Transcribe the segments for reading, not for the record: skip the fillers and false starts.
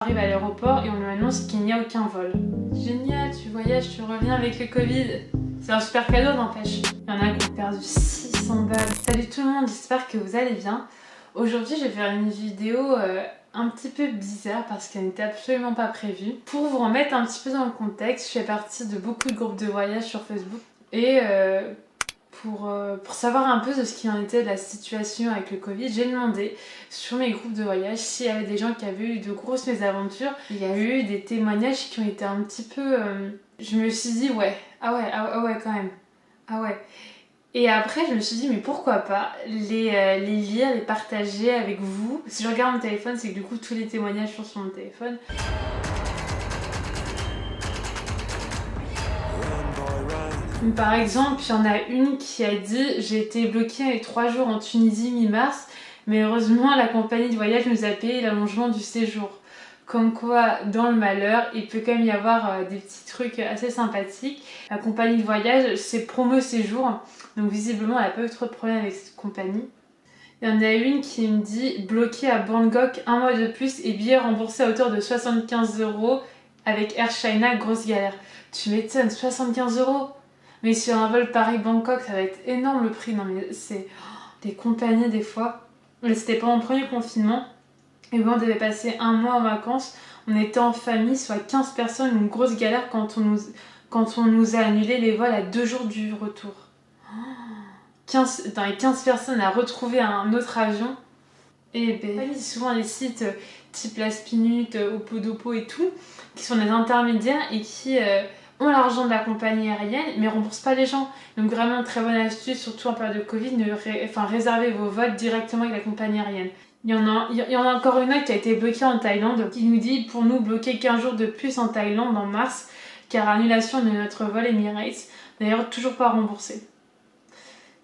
On arrive à l'aéroport et on lui annonce qu'il n'y a aucun vol. Génial, tu voyages, tu reviens avec le Covid. C'est un super cadeau, n'empêche. Il y en a qui ont perdu 600 balles. Salut tout le monde, j'espère que vous allez bien. Aujourd'hui, je vais faire une vidéo un petit peu bizarre parce qu'elle n'était absolument pas prévue. Pour vous remettre un petit peu dans le contexte, je fais partie de beaucoup de groupes de voyage sur Facebook. Et pour savoir un peu de ce qu'il en était de la situation avec le Covid, j'ai demandé sur mes groupes de voyage s'il y avait des gens qui avaient eu de grosses mésaventures. Il y a eu des témoignages qui ont été un petit peu... Je me suis dit ouais, ah ouais quand même, ah ouais. Et après je me suis dit mais pourquoi pas les lire, les partager avec vous. Si je regarde mon téléphone, c'est que du coup tous les témoignages sont sur mon téléphone. Par exemple, il y en a une qui a dit « J'ai été bloquée 3 jours en Tunisie mi-mars, mais heureusement la compagnie de voyage nous a payé l'allongement du séjour. » Comme quoi, dans le malheur, il peut quand même y avoir des petits trucs assez sympathiques. La compagnie de voyage, c'est Promo Séjour, donc visiblement elle n'a pas eu trop de problèmes avec cette compagnie. Il y en a une qui me dit « Bloquée à Bangkok 1 mois de plus et billets remboursés à hauteur de 75 € avec Air China, grosse galère. » Tu m'étonnes, 75 €. Mais sur un vol Paris-Bangkok, ça va être énorme le prix. Non mais c'est des compagnies des fois. C'était pendant le premier confinement. Et oui, on devait passer 1 mois en vacances. On était en famille, soit 15 personnes. Une grosse galère quand on nous a annulé les vols à 2 jours du retour. 15 personnes à retrouver un autre avion. Et ben, souvent les sites type Last Minute, Opodopo et tout, qui sont des intermédiaires et qui... ont l'argent de la compagnie aérienne mais remboursent pas les gens. Donc vraiment très bonne astuce, surtout en période de Covid, réservez vos vols directement avec la compagnie aérienne. Il y en a encore une autre qui a été bloquée en Thaïlande, qui nous dit pour nous bloquer 15 jours de plus en Thaïlande en mars, car annulation de notre vol Emirates, d'ailleurs toujours pas remboursé.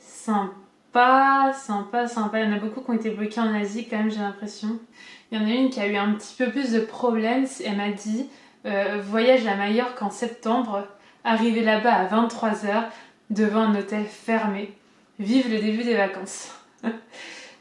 Sympa. Il y en a beaucoup qui ont été bloqués en Asie quand même, j'ai l'impression. Il y en a une qui a eu un petit peu plus de problèmes, elle m'a dit voyage à Majorque en septembre, arrivé là-bas à 23 h devant un hôtel fermé. Vive le début des vacances.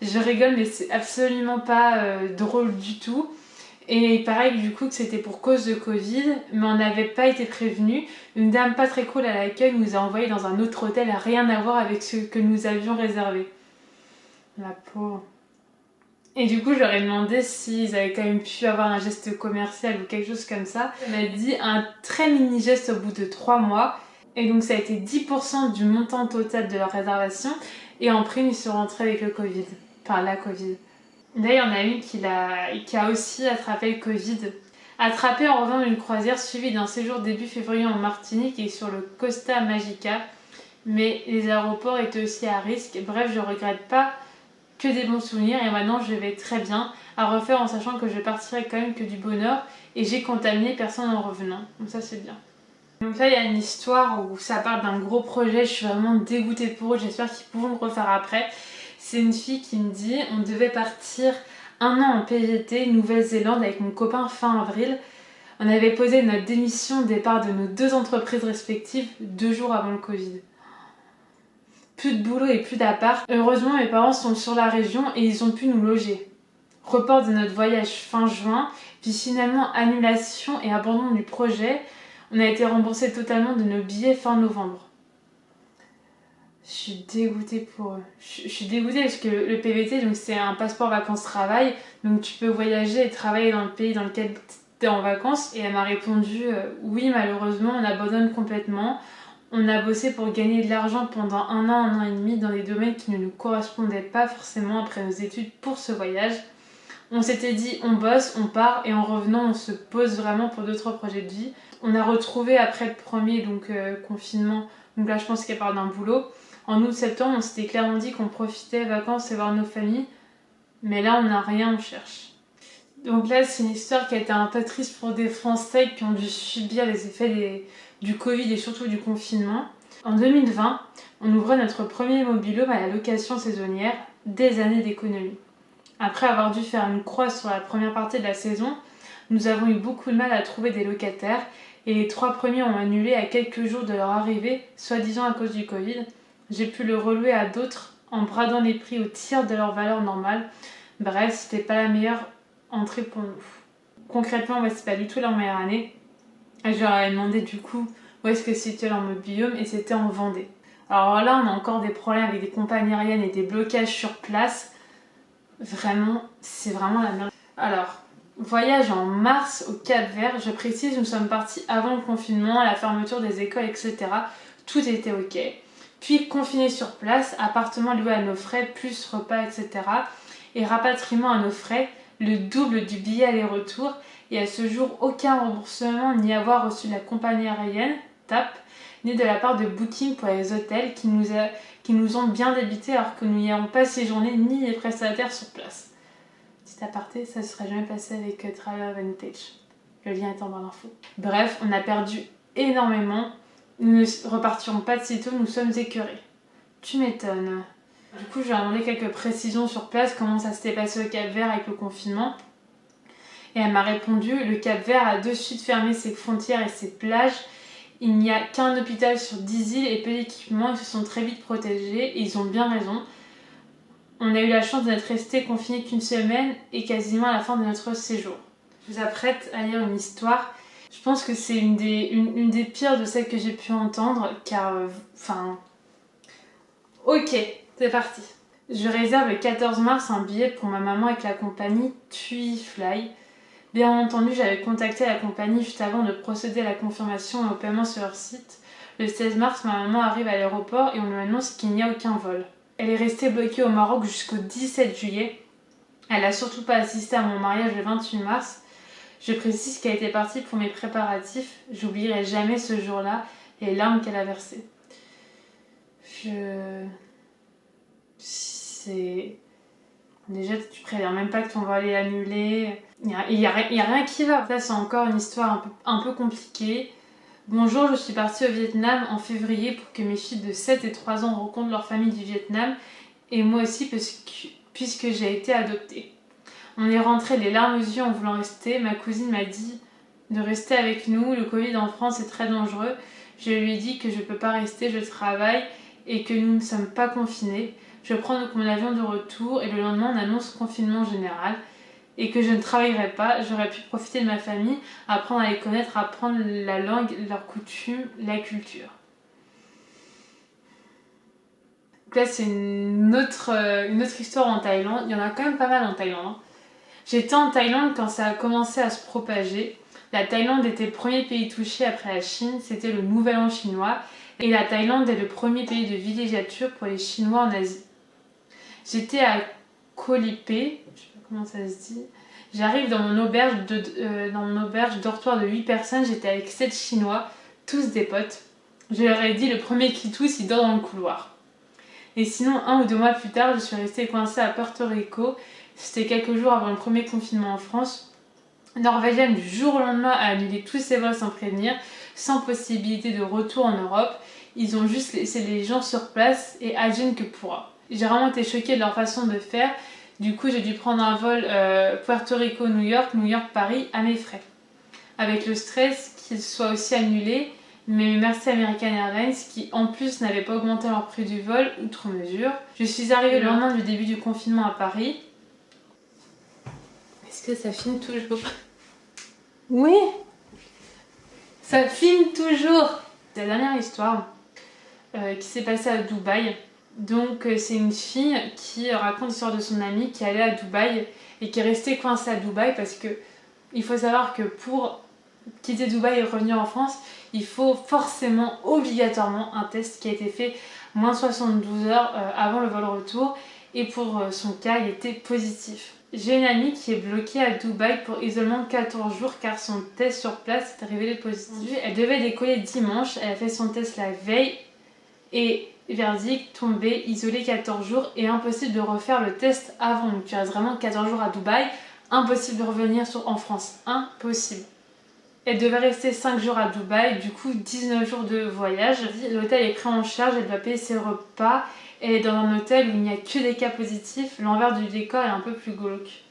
Je rigole mais c'est absolument pas drôle du tout. Et il paraît du coup que c'était pour cause de Covid, mais on n'avait pas été prévenus. Une dame pas très cool à l'accueil nous a envoyés dans un autre hôtel à rien à voir avec ce que nous avions réservé. La pauvre. Et du coup, je leur ai demandé s'ils avaient quand même pu avoir un geste commercial ou quelque chose comme ça. Elle m'a dit un très mini geste au bout de 3 mois. Et donc ça a été 10% du montant total de leur réservation. Et en prime, ils sont rentrés avec le Covid. Enfin, la Covid. Là, il y en a une qui a aussi attrapé le Covid. Attrapé en revenant d'une croisière suivie d'un séjour début février en Martinique et sur le Costa Magica. Mais les aéroports étaient aussi à risque. Bref, je regrette pas, que des bons souvenirs et maintenant je vais très bien à refaire en sachant que je partirai quand même que du bonheur et j'ai contaminé personne en revenant. Donc ça c'est bien. Donc là il y a une histoire où ça parle d'un gros projet, je suis vraiment dégoûtée pour eux, j'espère qu'ils pourront le refaire après. C'est une fille qui me dit on devait partir 1 an en PVT Nouvelle-Zélande avec mon copain fin avril. On avait posé notre démission au départ de nos 2 entreprises respectives 2 jours avant le Covid. Plus de boulot et plus d'appart. Heureusement, mes parents sont sur la région et ils ont pu nous loger. Report de notre voyage fin juin, puis finalement annulation et abandon du projet. On a été remboursé totalement de nos billets fin novembre. Je suis dégoûtée pour eux. Je suis dégoûtée parce que le PVT, donc c'est un passeport vacances-travail. Donc tu peux voyager et travailler dans le pays dans lequel tu es en vacances. Et elle m'a répondu oui, malheureusement, on abandonne complètement. On a bossé pour gagner de l'argent pendant 1 an et demi dans des domaines qui ne nous correspondaient pas forcément après nos études pour ce voyage. On s'était dit on bosse, on part et en revenant on se pose vraiment pour d'autres projets de vie. On a retrouvé après le premier confinement, donc là je pense qu'elle parle d'un boulot. En août-septembre on s'était clairement dit qu'on profitait vacances et voir nos familles. Mais là on n'a rien, on cherche. Donc là c'est une histoire qui a été un peu triste pour des Français qui ont dû subir les effets du Covid et surtout du confinement. En 2020, on ouvrait notre premier mobil-home à la location saisonnière, des années d'économie. Après avoir dû faire une croix sur la première partie de la saison, nous avons eu beaucoup de mal à trouver des locataires et les 3 premiers ont annulé à quelques jours de leur arrivée, soi-disant à cause du Covid. J'ai pu le relouer à d'autres en bradant les prix au tiers de leur valeur normale. Bref, c'était pas la meilleure entrée pour nous. concrètement, ouais, c'est pas du tout leur meilleure année. Et je leur avais demandé du coup où est-ce que c'était leur mobil-home et c'était en Vendée. Alors là, on a encore des problèmes avec des compagnies aériennes et des blocages sur place. Vraiment, c'est vraiment la merde. Alors, voyage en mars au Cap-Vert. Je précise, nous sommes partis avant le confinement, la fermeture des écoles, etc. Tout était ok. Puis confinés sur place, appartement loué à nos frais, plus repas, etc. Et rapatriement à nos frais, le double du billet aller-retour. Et à ce jour, aucun remboursement ni avoir reçu de la compagnie aérienne, TAP, ni de la part de Booking pour les hôtels qui nous ont bien débité alors que nous n'y avons pas séjourné ni les prestataires sur place. Petit aparté, ça ne serait jamais passé avec Travel Advantage. Le lien est en barre d'infos. Bref, on a perdu énormément. Nous ne repartirons pas de sitôt, nous sommes écœurés. Tu m'étonnes. Du coup, je lui ai demandé quelques précisions sur place, comment ça s'était passé au Cap-Vert avec le confinement. Et elle m'a répondu, le Cap-Vert a de suite fermé ses frontières et ses plages. Il n'y a qu'un hôpital sur 10 îles et peu d'équipements, ils se sont très vite protégés et ils ont bien raison. On a eu la chance d'être restés confinés qu'une semaine et quasiment à la fin de notre séjour. Je vous apprête à lire une histoire. Je pense que c'est une des pires de celles que j'ai pu entendre car, ok, c'est parti. Je réserve le 14 mars un billet pour ma maman avec la compagnie TUI Fly. Bien entendu, j'avais contacté la compagnie juste avant de procéder à la confirmation et au paiement sur leur site. Le 16 mars, ma maman arrive à l'aéroport et on lui annonce qu'il n'y a aucun vol. Elle est restée bloquée au Maroc jusqu'au 17 juillet. Elle n'a surtout pas assisté à mon mariage le 28 mars. Je précise qu'elle était partie pour mes préparatifs. J'oublierai jamais ce jour-là et les larmes qu'elle a versées. Déjà, tu préviens même pas que ton vol est annulé. Il y a rien qui va. Ça, c'est encore une histoire un peu compliquée. Bonjour, je suis partie au Vietnam en février pour que mes filles de 7 et 3 ans rencontrent leur famille du Vietnam. Et moi aussi, puisque j'ai été adoptée. On est rentrés les larmes aux yeux en voulant rester. Ma cousine m'a dit de rester avec nous. Le Covid en France est très dangereux. Je lui ai dit que je peux pas rester, je travaille et que nous ne sommes pas confinés. Je prends donc mon avion de retour et le lendemain on annonce confinement général et que je ne travaillerai pas. J'aurais pu profiter de ma famille, apprendre à les connaître, apprendre la langue, leurs coutumes, la culture. Donc là c'est une autre histoire en Thaïlande. Il y en a quand même pas mal en Thaïlande. Hein. J'étais en Thaïlande quand ça a commencé à se propager. La Thaïlande était le premier pays touché après la Chine, c'était le Nouvel An chinois. Et la Thaïlande est le premier pays de villégiature pour les Chinois en Asie. J'étais à Koh Lipe, je sais pas comment ça se dit. J'arrive dans mon auberge dortoir de 8 personnes, j'étais avec 7 Chinois, tous des potes. Je leur ai dit le premier qui tousse, il dort dans le couloir. Et sinon, 1 ou 2 mois plus tard, je suis restée coincée à Porto Rico. C'était quelques jours avant le premier confinement en France. Norvégienne du jour au lendemain a annulé tous ses vols sans prévenir, sans possibilité de retour en Europe. Ils ont juste laissé les gens sur place et advienne que pourra. J'ai vraiment été choquée de leur façon de faire. Du coup, j'ai dû prendre un vol Puerto Rico-New York, New York-Paris à mes frais. Avec le stress qu'il soit aussi annulé, mais merci American Airlines qui en plus n'avait pas augmenté leur prix du vol outre mesure. Je suis arrivée le lendemain du début du confinement à Paris. Est-ce que ça filme toujours? Oui, ça filme toujours. La dernière histoire qui s'est passée à Dubaï. Donc c'est une fille qui raconte l'histoire de son amie qui allait à Dubaï et qui est restée coincée à Dubaï parce que il faut savoir que pour quitter Dubaï et revenir en France, il faut forcément, obligatoirement, un test qui a été fait moins 72 heures avant le vol retour et pour son cas, il était positif. J'ai une amie qui est bloquée à Dubaï pour isolement de 14 jours car son test sur place s'est révélé positif. Elle devait décoller dimanche, elle a fait son test la veille et verdict, tombé, isolé 14 jours et impossible de refaire le test avant. Donc tu restes vraiment 14 jours à Dubaï, impossible de revenir en France, impossible. Elle devait rester 5 jours à Dubaï, du coup 19 jours de voyage. L'hôtel est pris en charge, elle doit payer ses repas. Elle est dans un hôtel où il n'y a que des cas positifs, l'envers du décor est un peu plus glauque.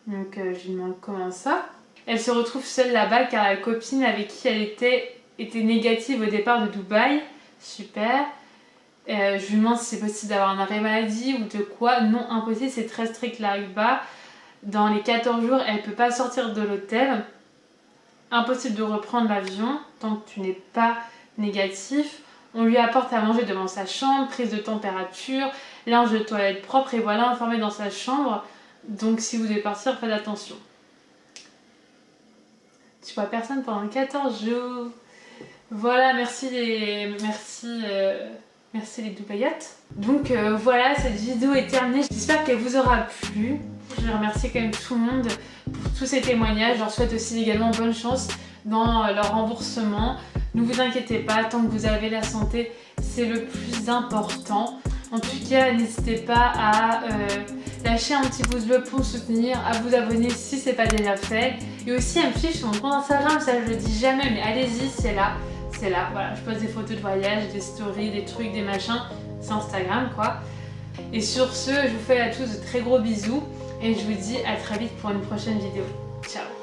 Donc je lui demande comment ça. Elle se retrouve seule là-bas car la copine avec qui elle était négative au départ de Dubaï. Super. Je lui demande si c'est possible d'avoir un arrêt maladie ou de quoi. Non, impossible, c'est très strict là-bas. dans les 14 jours, elle ne peut pas sortir de l'hôtel. Impossible de reprendre l'avion tant que tu n'es pas négatif. On lui apporte à manger devant sa chambre, prise de température, linge de toilette propre et voilà, enfermé dans sa chambre. Donc si vous devez partir, faites attention. Tu vois personne pendant 14 jours. Voilà, merci les Dubaïotes. Donc voilà, cette vidéo est terminée. J'espère qu'elle vous aura plu. Je remercie quand même tout le monde pour tous ces témoignages. Je leur souhaite aussi également bonne chance dans leur remboursement. Ne vous inquiétez pas, tant que vous avez la santé, c'est le plus important. En tout cas, n'hésitez pas à lâcher un petit pouce bleu pour me soutenir, à vous abonner si ce n'est pas déjà fait. Et aussi à me suivre sur mon compte Instagram, ça je le dis jamais, mais allez-y, c'est là. C'est là, voilà, je poste des photos de voyage, des stories, des trucs, des machins. C'est Instagram quoi. Et sur ce, je vous fais à tous de très gros bisous. Et je vous dis à très vite pour une prochaine vidéo. Ciao!